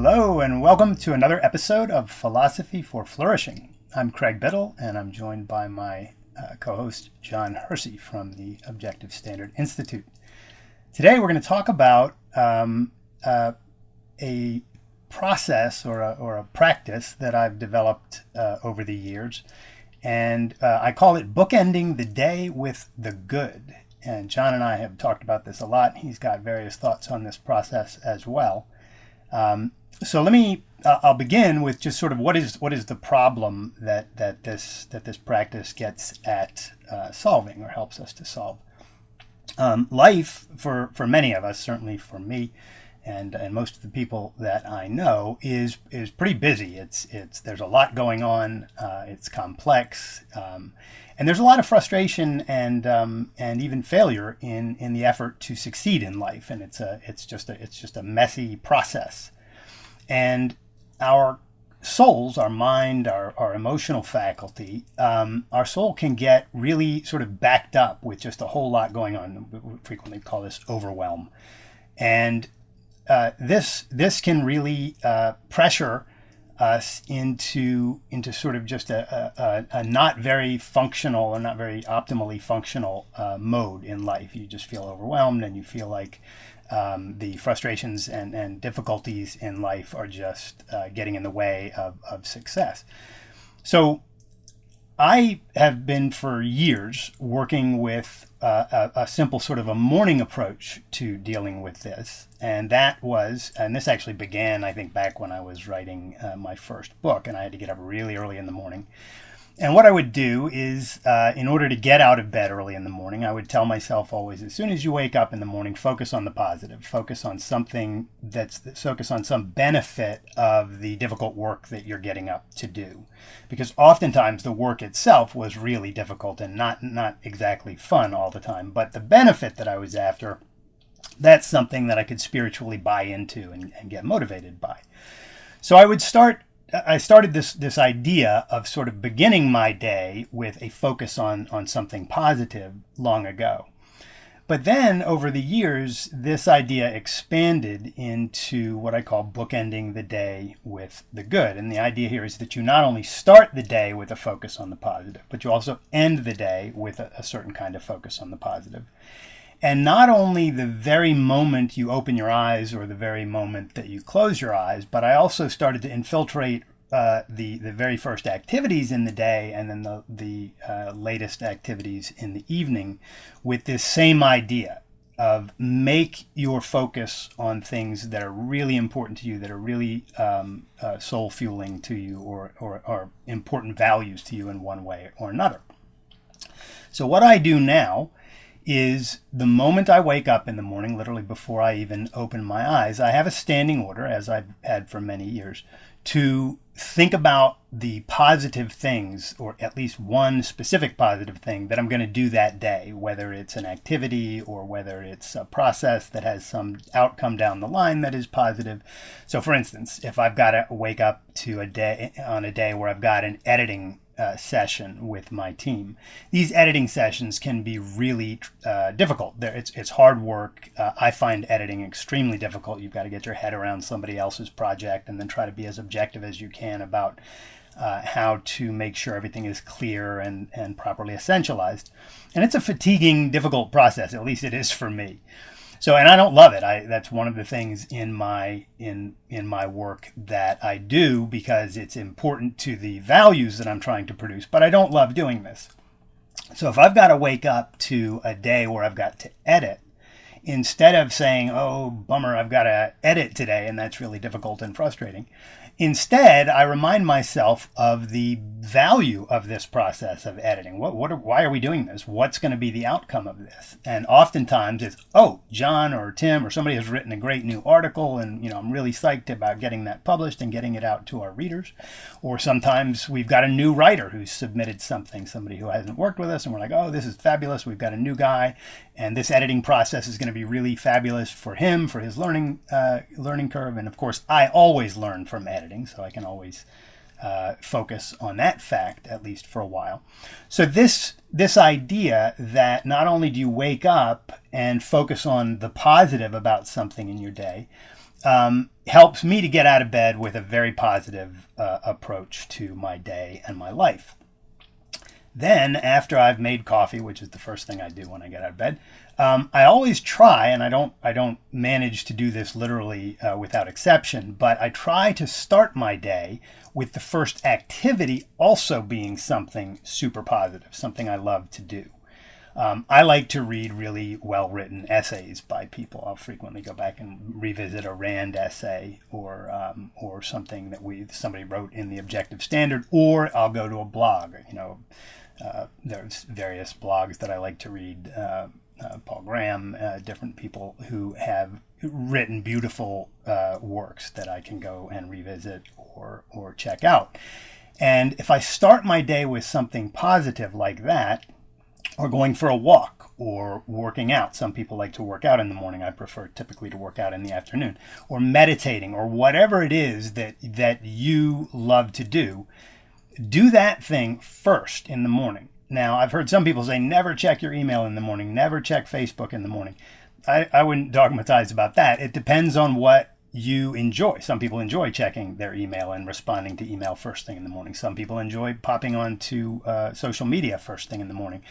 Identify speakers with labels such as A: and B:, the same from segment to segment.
A: Hello and welcome to another episode of Philosophy for Flourishing. I'm Craig Biddle and I'm joined by my co-host John Hersey from the Objective Standard Institute. Today we're going to talk about a process or a practice that I've developed over the years, and I call it Bookending the Day with the Good. And John and I have talked about this a lot. He's got various thoughts on this process as well. So I'll begin with just sort of what is the problem that this practice gets at solving or helps us to solve. Life for many of us, certainly for me, and most of the people that I know, is pretty busy. There's a lot going on. It's complex, and there's a lot of frustration and even failure in the effort to succeed in life. And it's just a messy process. And our souls, our mind, our emotional faculty, our soul can get really sort of backed up with just a whole lot going on. We frequently call this overwhelm. And this can really pressure us into sort of just a not very functional or not very optimally functional mode in life. You just feel overwhelmed and you feel like the frustrations and difficulties in life are just getting in the way of success. So I have been for years working with a simple sort of a morning approach to dealing with this. And this actually began, I think, back when I was writing my first book, and I had to get up really early in the morning. And what I would do is, in order to get out of bed early in the morning, I would tell myself always, as soon as you wake up in the morning, focus on the positive, focus on something focus on some benefit of the difficult work that you're getting up to do. Because oftentimes the work itself was really difficult and not exactly fun all the time. But the benefit that I was after, that's something that I could spiritually buy into and get motivated by. So I started this idea of sort of beginning my day with a focus on something positive long ago. But then over the years, this idea expanded into what I call bookending the day with the good. And the idea here is that you not only start the day with a focus on the positive, but you also end the day with a certain kind of focus on the positive. And not only the very moment you open your eyes or the very moment that you close your eyes, but I also started to infiltrate the very first activities in the day and then the latest activities in the evening with this same idea of make your focus on things that are really important to you, that are really soul fueling to you or are important values to you in one way or another. So what I do now is the moment I wake up in the morning, literally before I even open my eyes, I have a standing order, as I've had for many years, to think about the positive things, or at least one specific positive thing that I'm going to do that day, whether it's an activity or whether it's a process that has some outcome down the line that is positive. So for instance, if I've got to wake up to a day where I've got an editing session with my team. These editing sessions can be really difficult. It's hard work. I find editing extremely difficult. You've got to get your head around somebody else's project and then try to be as objective as you can about how to make sure everything is clear and properly essentialized. And it's a fatiguing, difficult process. At least it is for me. So, and I don't love it. That's one of the things in my work that I do because it's important to the values that I'm trying to produce, but I don't love doing this. So if I've got to wake up to a day where I've got to edit, instead of saying, oh, bummer, I've got to edit today, and that's really difficult and frustrating, instead, I remind myself of the value of this process of editing. Why are we doing this? What's going to be the outcome of this? And oftentimes it's, oh, John or Tim or somebody has written a great new article and, I'm really psyched about getting that published and getting it out to our readers. Or sometimes we've got a new writer who's submitted something, somebody who hasn't worked with us, and we're like, oh, this is fabulous. We've got a new guy, and this editing process is going to be really fabulous for him, for his learning curve. And of course, I always learn from editing, so I can always focus on that fact, at least for a while. So this idea that not only do you wake up and focus on the positive about something in your day, helps me to get out of bed with a very positive approach to my day and my life. Then, after I've made coffee, which is the first thing I do when I get out of bed, I always try, and I don't manage to do this literally without exception, but I try to start my day with the first activity also being something super positive, something I love to do. I like to read really well-written essays by people. I'll frequently go back and revisit a Rand essay or something that somebody wrote in the Objective Standard, or I'll go to a blog. There's various blogs that I like to read. Paul Graham, different people who have written beautiful works that I can go and revisit or check out. And if I start my day with something positive like that, or going for a walk, or working out. Some people like to work out in the morning. I prefer typically to work out in the afternoon. Or meditating, or whatever it is that you love to do. Do that thing first in the morning. Now, I've heard some people say, never check your email in the morning, never check Facebook in the morning. I wouldn't dogmatize about that. It depends on what you enjoy. Some people enjoy checking their email and responding to email first thing in the morning. Some people enjoy popping onto social media first thing in the morning.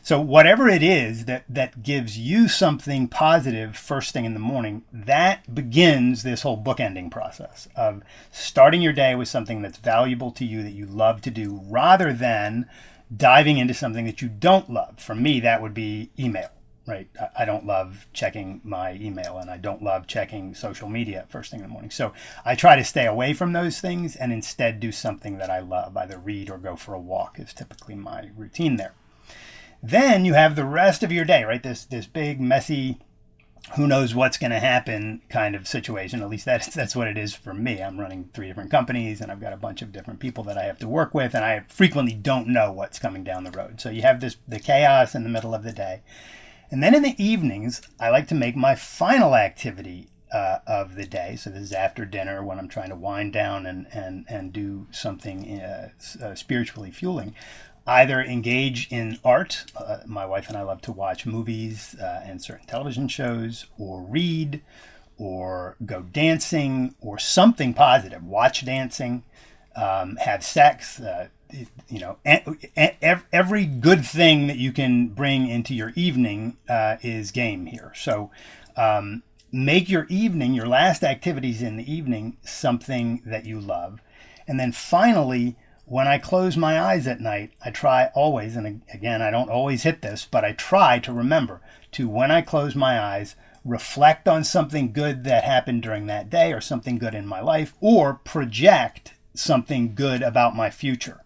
A: So whatever it is that gives you something positive first thing in the morning, that begins this whole bookending process of starting your day with something that's valuable to you, that you love to do, rather than diving into something that you don't love. For me, that would be email. Right. I don't love checking my email, and I don't love checking social media first thing in the morning. So I try to stay away from those things and instead do something that I love, either read or go for a walk is typically my routine there. Then you have the rest of your day, right? This big, messy, who knows what's going to happen kind of situation. At least that's what it is for me. I'm running 3 different companies, and I've got a bunch of different people that I have to work with, and I frequently don't know what's coming down the road. So you have the chaos in the middle of the day. And then in the evenings, I like to make my final activity of the day. So this is after dinner when I'm trying to wind down and do something spiritually fueling. Either engage in art. My wife and I love to watch movies and certain television shows, or read, or go dancing, or something positive. Watch dancing, have sex. Every good thing that you can bring into your evening is game here. So make your evening, your last activities in the evening, something that you love. And then finally, when I close my eyes at night, I try always, and again, I don't always hit this, but I try to remember to, when I close my eyes, reflect on something good that happened during that day, or something good in my life, or project something good about my future.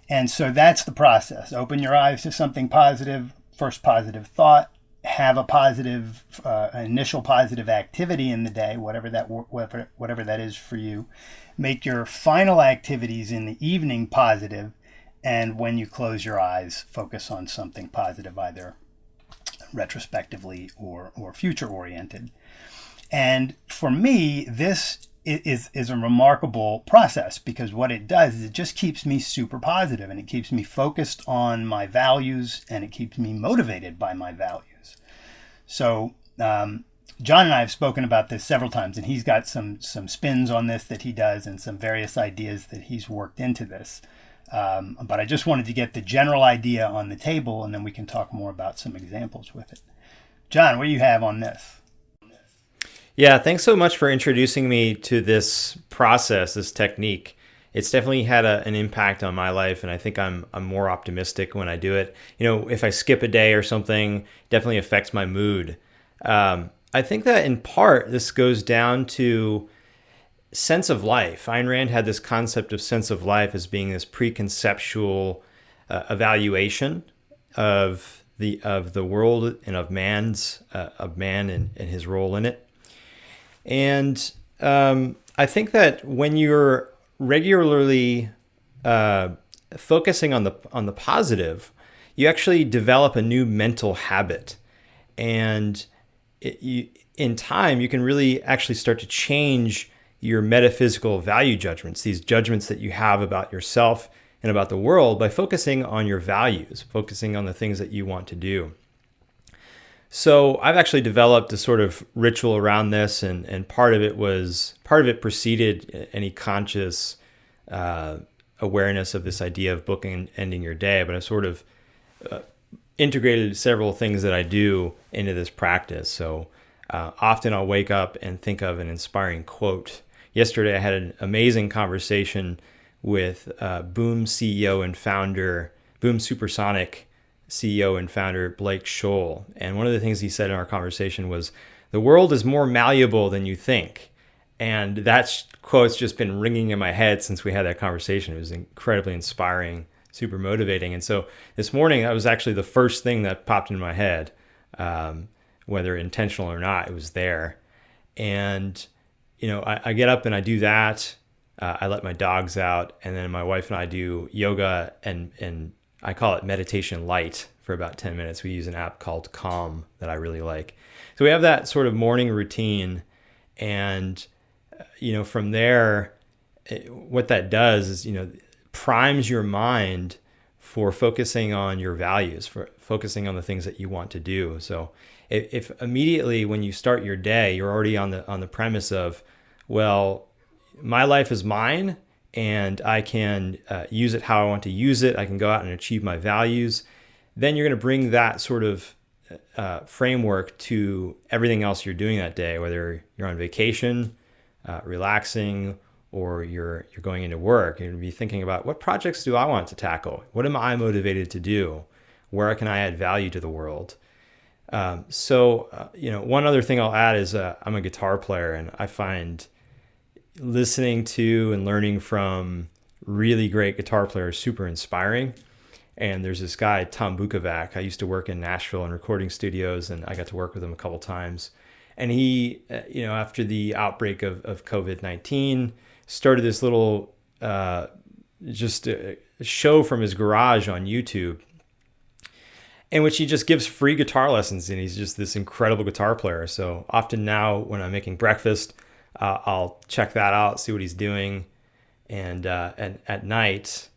A: And so that's the process. Open your eyes to something positive, first positive thought, have a positive, initial positive activity in the day, whatever that is for you. Make your final activities in the evening positive, and when you close your eyes, focus on something positive, either retrospectively or future oriented. And for me, this is a remarkable process, because what it does is it just keeps me super positive, and it keeps me focused on my values, and it keeps me motivated by my values. So John and I have spoken about this several times, and he's got some spins on this that he does, and some various ideas that he's worked into this. But I just wanted to get the general idea on the table, and then we can talk more about some examples with it. John, what do you have on this?
B: Yeah, thanks so much for introducing me to this process, this technique. It's definitely had an impact on my life, and I think I'm more optimistic when I do it. If I skip a day or something, it definitely affects my mood. I think that in part this goes down to sense of life. Ayn Rand had this concept of sense of life as being this preconceptual evaluation of the world and of man and his role in it. And I think that when you're regularly focusing on the positive, you actually develop a new mental habit, and in time you can really actually start to change your metaphysical value judgments, these judgments that you have about yourself and about the world, by focusing on your values, focusing on the things that you want to do. So I've actually developed a sort of ritual around this, and part of it preceded any conscious awareness of this idea of booking ending your day, but I sort of integrated several things that I do into this practice. So often I'll wake up and think of an inspiring quote. Yesterday I had an amazing conversation with Boom CEO and founder, Boom Supersonic CEO and founder Blake Scholl. And one of the things he said in our conversation was, "The world is more malleable than you think." And that quote's just been ringing in my head since we had that conversation. It was incredibly inspiring, super motivating. And so this morning, that was actually the first thing that popped into my head, whether intentional or not, it was there. And, I get up and I do that. I let my dogs out, and then my wife and I do yoga, and I call it meditation light for about 10 minutes. We use an app called Calm that I really like. So we have that sort of morning routine, and from there, what that does is, primes your mind for focusing on your values, for focusing on the things that you want to do. So if immediately when you start your day, you're already on the premise of, well, my life is mine and I can use it how I want to use it. I can go out and achieve my values. Then you're going to bring that sort of framework to everything else you're doing that day, whether you're on vacation, relaxing, or you're going into work. You're going to be thinking about, what projects do I want to tackle? What am I motivated to do? Where can I add value to the world? One other thing I'll add is I'm a guitar player, and I find listening to and learning from really great guitar players super inspiring. And there's this guy, Tom Bukovac. I used to work in Nashville in recording studios, and I got to work with him a couple times. And he, after the outbreak of COVID-19, started this little just a show from his garage on YouTube, in which he just gives free guitar lessons, and he's just this incredible guitar player. So often now when I'm making breakfast, I'll check that out, see what he's doing. And at night,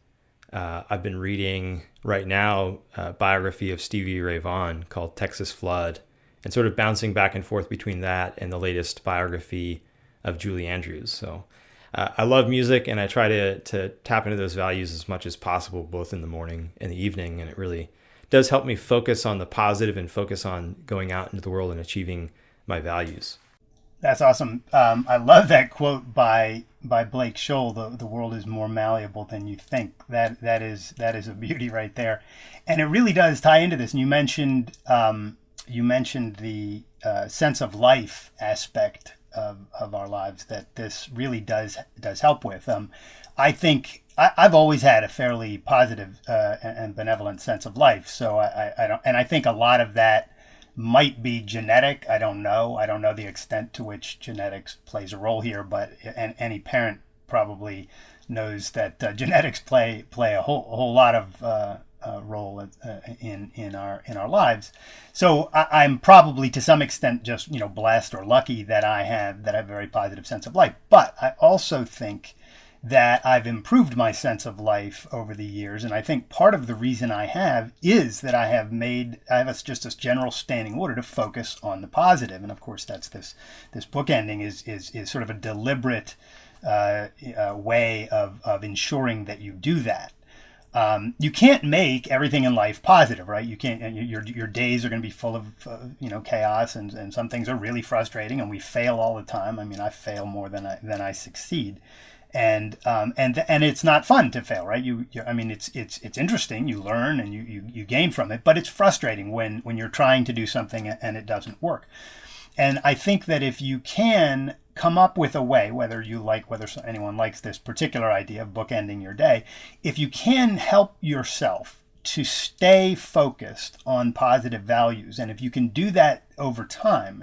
B: I've been reading right now a biography of Stevie Ray Vaughan called Texas Flood, and sort of bouncing back and forth between that and the latest biography of Julie Andrews. So I love music, and I try to tap into those values as much as possible, both in the morning and the evening. And it really does help me focus on the positive and focus on going out into the world and achieving my values.
A: That's awesome. I love that quote by Blake Scholl. The world is more malleable than you think. That is a beauty right there, and it really does tie into this. And you mentioned the sense of life aspect of our lives that this really does help with. I think I've always had a fairly positive and benevolent sense of life. So I don't, and I think a lot of that might be genetic. I don't know the extent to which genetics plays a role here, but any parent probably knows that genetics play a whole lot of role in our lives. So I'm probably to some extent just blessed or lucky that I have a very positive sense of life. But I also think that I've improved my sense of life over the years, and I think part of the reason I have is that I have just this general standing order to focus on the positive. And of course, that's this bookending is sort of a deliberate way of ensuring that you do that. You can't make everything in life positive, right? You can't. Your days are going to be full of chaos, and some things are really frustrating, and we fail all the time. I mean, I fail more than I succeed. And it's not fun to fail, right? It's interesting. You learn and you gain from it, but it's frustrating when you're trying to do something and it doesn't work. And I think that if you can come up with a way, whether anyone likes this particular idea of bookending your day, if you can help yourself to stay focused on positive values, and if you can do that over time,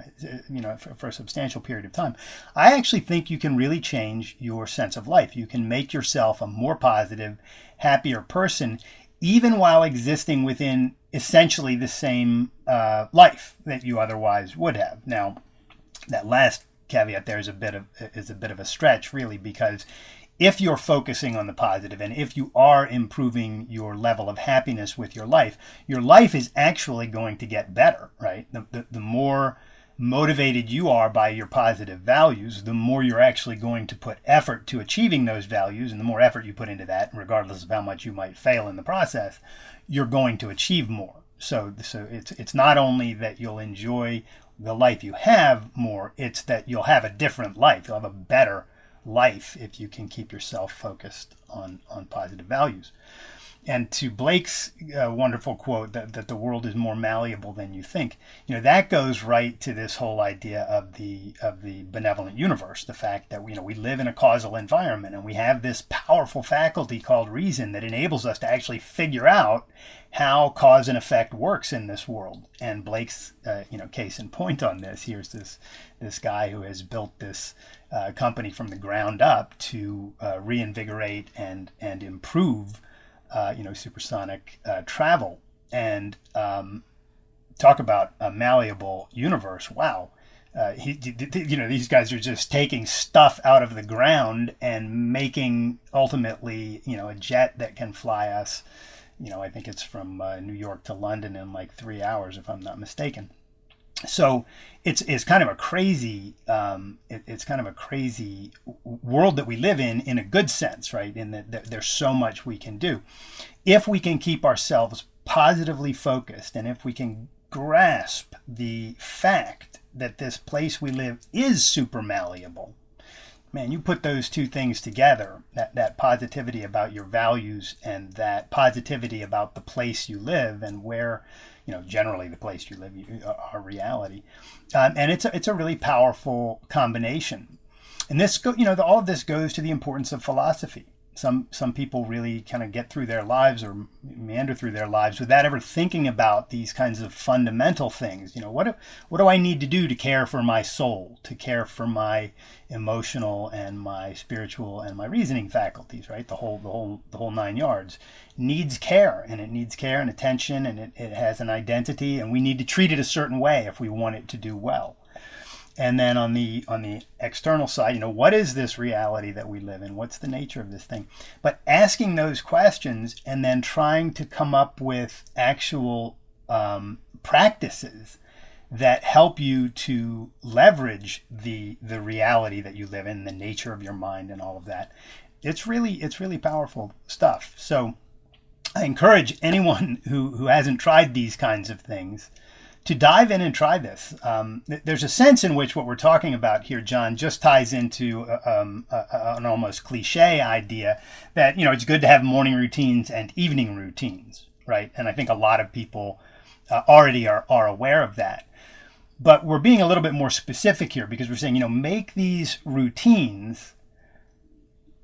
A: for a substantial period of time, I actually think you can really change your sense of life. You can make yourself a more positive, happier person, even while existing within essentially the same life that you otherwise would have. Now, that last caveat there is a bit of a stretch, really, because if you're focusing on the positive and if you are improving your level of happiness with your life is actually going to get better, right? The more motivated you are by your positive values, the more you're actually going to put effort to achieving those values, and the more effort you put into that, regardless of how much you might fail in the process, you're going to achieve more. So it's not only that you'll enjoy the life you have more, it's that you'll have a different life. You'll have a better life if you can keep yourself focused on positive values. And to Blake's wonderful quote that the world is more malleable than you think, that goes right to this whole idea of the benevolent universe. The fact that we live in a causal environment and we have this powerful faculty called reason that enables us to actually figure out how cause and effect works in this world. And Blake's case in point on this. Here's this guy who has built this company from the ground up to reinvigorate and improve supersonic travel, and talk about a malleable universe. Wow. These guys are just taking stuff out of the ground and making ultimately, a jet that can fly us, I think it's from New York to London in like 3 hours, if I'm not mistaken. So it's kind of a crazy world that we live in a good sense, right? In that there's so much we can do if we can keep ourselves positively focused, and if we can grasp the fact that this place we live is super malleable. Man, you put those two things together, that positivity about your values and that positivity about the place you live and where, generally the place you live, our reality. And it's a really powerful combination. And this, all of this goes to the importance of philosophy. Some people really kind of get through their lives or meander through their lives without ever thinking about these kinds of fundamental things. What do I need to do to care for my soul, to care for my emotional and my spiritual and my reasoning faculties, right? The whole 9 yards needs care, and it needs care and attention, and it has an identity, and we need to treat it a certain way if we want it to do well. And then on the external side, what is this reality that we live in? What's the nature of this thing? But asking those questions and then trying to come up with actual practices that help you to leverage the reality that you live in, the nature of your mind and all of that. It's really powerful stuff. So I encourage anyone who hasn't tried these kinds of things to dive in and try this. There's a sense in which what we're talking about here, John, just ties into an almost cliche idea that, it's good to have morning routines and evening routines, right? And I think a lot of people already are aware of that. But we're being a little bit more specific here because we're saying, make these routines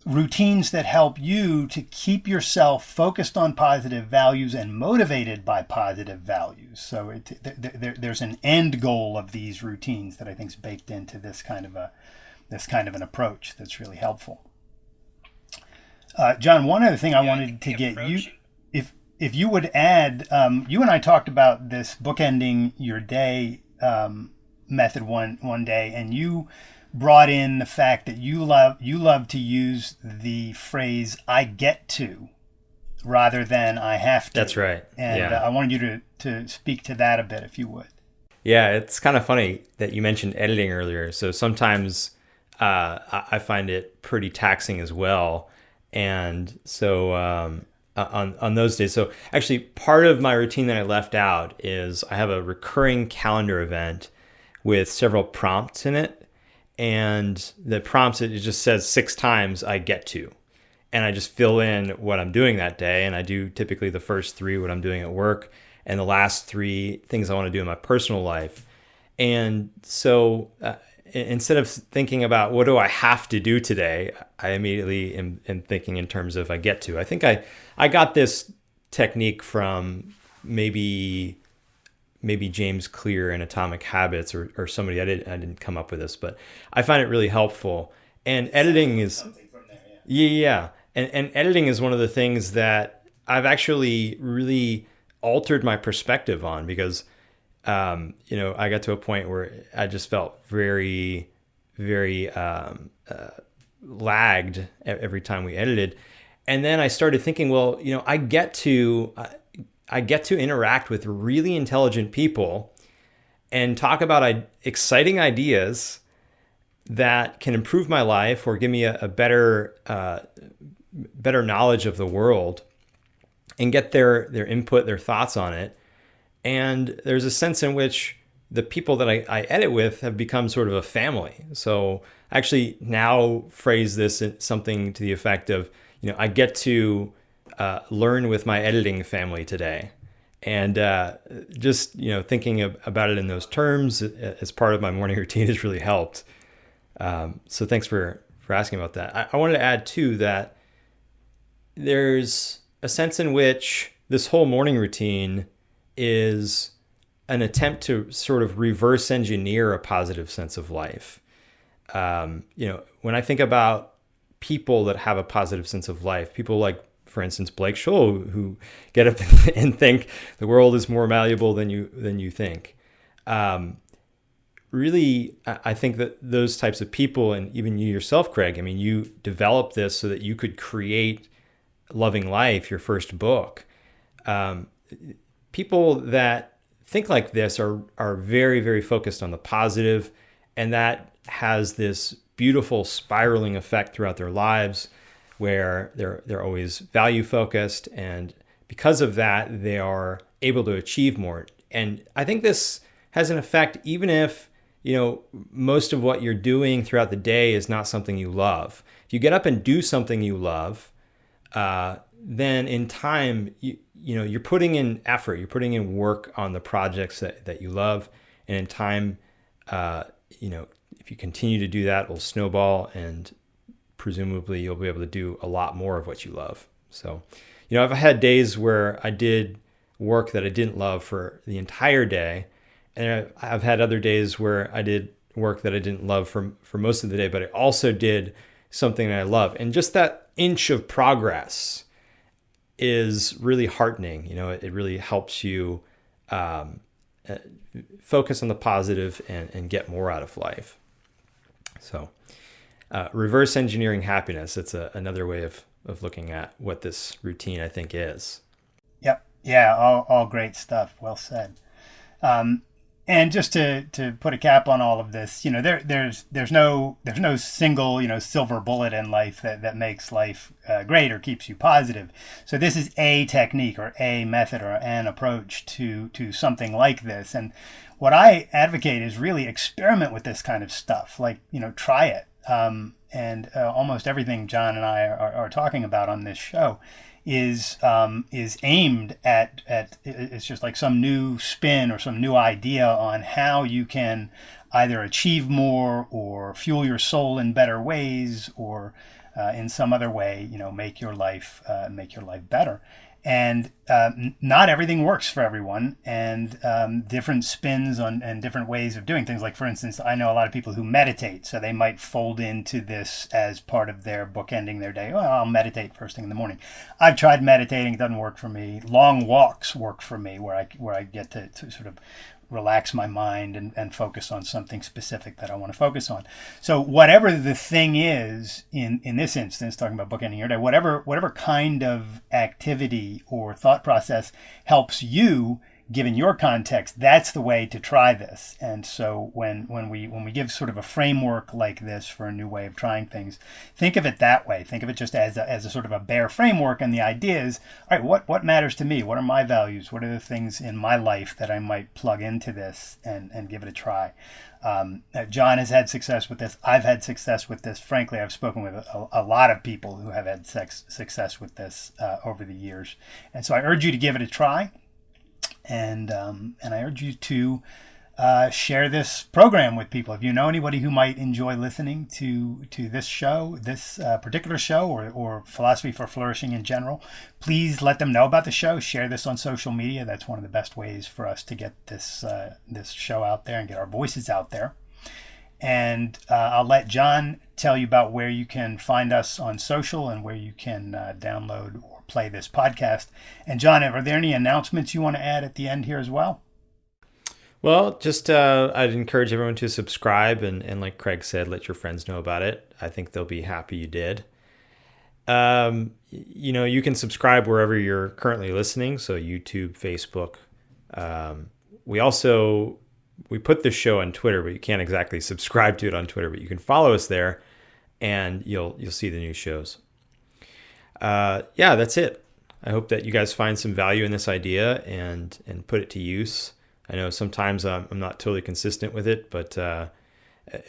A: that help you to keep yourself focused on positive values and motivated by positive values. So there's an end goal of these routines that I think is baked into this kind of an approach that's really helpful. John, one other thing I wanted to get you, if you would add, you and I talked about this bookending your day method one day, and you brought in the fact that you love to use the phrase "I get to" rather than "I have to."
B: That's right.
A: And
B: yeah.
A: I wanted you to speak to that a bit, if you would.
B: Yeah, it's kind of funny that you mentioned editing earlier. So sometimes I find it pretty taxing as well, and so on those days. So actually, part of my routine that I left out is I have a recurring calendar event with several prompts in it. And the prompts, it just says 6 times "I get to," and I just fill in what I'm doing that day. And I do typically the first 3 what I'm doing at work, and the last 3 things I want to do in my personal life. And so instead of thinking about what do I have to do today, I immediately am thinking in terms of "I get to." I think I got this technique from maybe James Clear in Atomic Habits or somebody. I didn't come up with this, but I find it really helpful. And editing is yeah. And editing is one of the things that I've actually really altered my perspective on because I got to a point where I just felt very, very lagged every time we edited. And then I started thinking, well, I get to interact with really intelligent people and talk about exciting ideas that can improve my life or give me a better knowledge of the world, and get their input, their thoughts on it. And there's a sense in which the people that I edit with have become sort of a family. So I actually now phrase this in something to the effect of, I get to learn with my editing family today. And just, thinking about it in those terms as part of my morning routine has really helped. So thanks for asking about that. I wanted to add too that there's a sense in which this whole morning routine is an attempt to sort of reverse engineer a positive sense of life. When I think about people that have a positive sense of life, people like, for instance, Blake Scholl, who get up and think the world is more malleable than you think. Really, I think that those types of people, and even you yourself, Craig, you developed this so that you could create Loving Life, your first book. People that think like this are very, very focused on the positive, and that has this beautiful spiraling effect throughout their lives where they're always value focused, and because of that, they are able to achieve more. And I think this has an effect even if most of what you're doing throughout the day is not something you love. If you get up and do something you love, then in time, you're putting in effort, you're putting in work on the projects that you love. And in time, if you continue to do that, it will snowball, and presumably you'll be able to do a lot more of what you love. So, I've had days where I did work that I didn't love for the entire day. And I've had other days where I did work that I didn't love for most of the day, but I also did something that I love. And just that inch of progress is really heartening. It really helps you focus on the positive and get more out of life. So reverse engineering happiness, it's another way of looking at what this routine, I think, is. Yep.
A: Yeah, all great stuff. Well said. And just to put a cap on all of this, there's no single, silver bullet in life that makes life great or keeps you positive. So this is a technique or a method or an approach to something like this. And what I advocate is really experiment with this kind of stuff. Like, try it. And almost everything John and I are talking about on this show is aimed at it's just like some new spin or some new idea on how you can either achieve more or fuel your soul in better ways or in some other way, make your life better. And not everything works for everyone, and different spins and different ways of doing things. Like, for instance, I know a lot of people who meditate, so they might fold into this as part of their bookending their day. Oh, I'll meditate first thing in the morning. I've tried meditating; it doesn't work for me. Long walks work for me, where I get to sort of relax my mind and focus on something specific that I want to focus on. So whatever the thing is in this instance, talking about bookending your day, whatever kind of activity or thought process helps you, given your context, that's the way to try this. And so when we give sort of a framework like this for a new way of trying things, think of it that way. Think of it just as a sort of a bare framework. And the idea is, all right, what matters to me? What are my values? What are the things in my life that I might plug into this and give it a try? John has had success with this. I've had success with this. Frankly, I've spoken with a lot of people who have had success with this over the years. And so I urge you to give it a try. And I urge you to share this program with people. If you know anybody who might enjoy listening to this show, this particular show, or Philosophy for Flourishing in general, please let them know about the show. Share this on social media. That's one of the best ways for us to get this show out there and get our voices out there. And I'll let John tell you about where you can find us on social and where you can download or play this podcast. And John, are there any announcements you want to add at the end here as well?
B: Well, just I'd encourage everyone to subscribe and like Craig said, let your friends know about it. I think they'll be happy you did. You can subscribe wherever you're currently listening, so YouTube, Facebook. We also we put this show on Twitter, but you can't exactly subscribe to it on Twitter, but you can follow us there, and you'll see the new shows. Yeah, that's it. I hope that you guys find some value in this idea and put it to use. I know sometimes I'm not totally consistent with it, but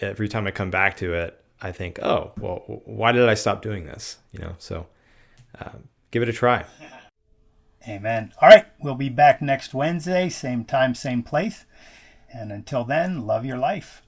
B: every time I come back to it, I think, oh, well, why did I stop doing this? So give it a try.
A: Amen. All right, we'll be back next Wednesday, same time, same place. And until then, love your life.